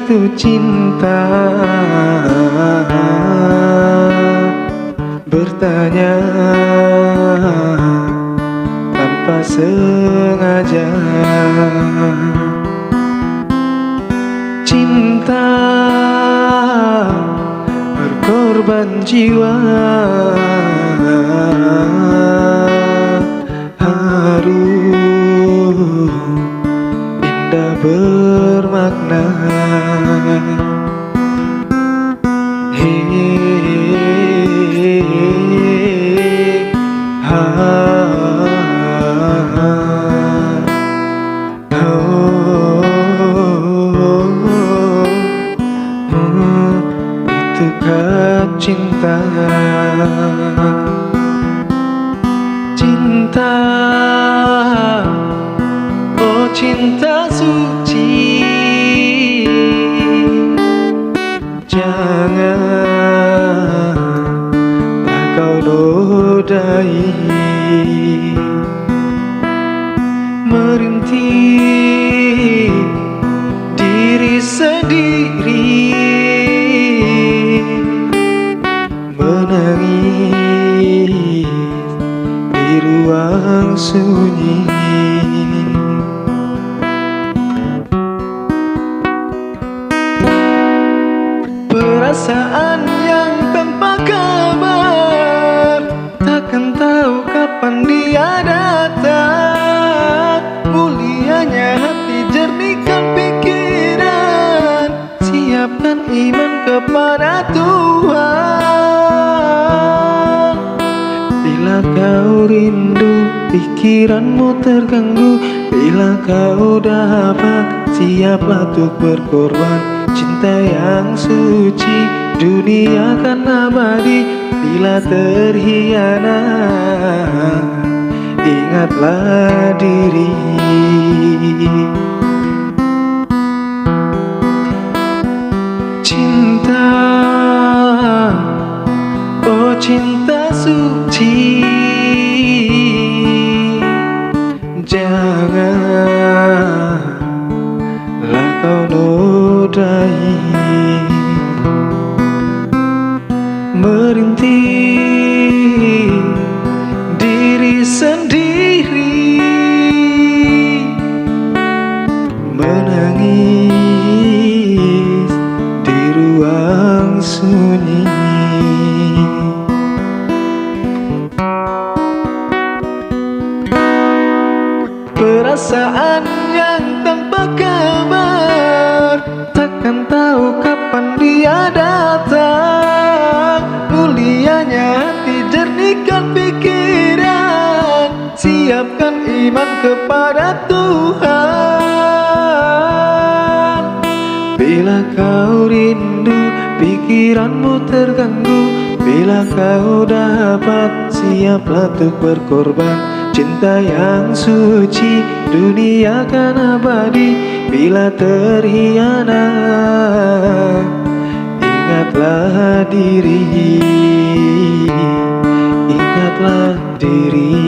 itu cinta? Bertanya tanpa sengaja. Cinta berkorban jiwa, harum indah bermakna. Itukah cinta? Cinta, oh cinta suci, janganlah kau nodai. Merintih diri sendiri, menangis di ruang sunyi. Perasaan yang tanpa kabar, takkan tahu kapan dia datang. Mulianya hati, jernihkan pikiran, siapkan iman kepada Tuhan. Bila kau rindu, pikiranmu terganggu, bila kau dapat, siaplah untuk berkorban. Cinta yang suci, dunia kan abadi. Bila terhianat, ingatlah diri. Cinta, oh cinta suci, janganlah kau nodai. Merintih diri sendiri, menangis di ruang sunyi. Perasaan yang tanpa kabar, takkan tahu kapan dia datang. Mulianya hati, jernihkan pikiran, siapkan iman kepada Tuhan. Bila kau rindu, pikiranmu terganggu, bila kau dapat, siaplah untuk berkorban. Cinta yang suci, dunia kan abadi. Bila terhianat, ingatlah diri, ingatlah diri.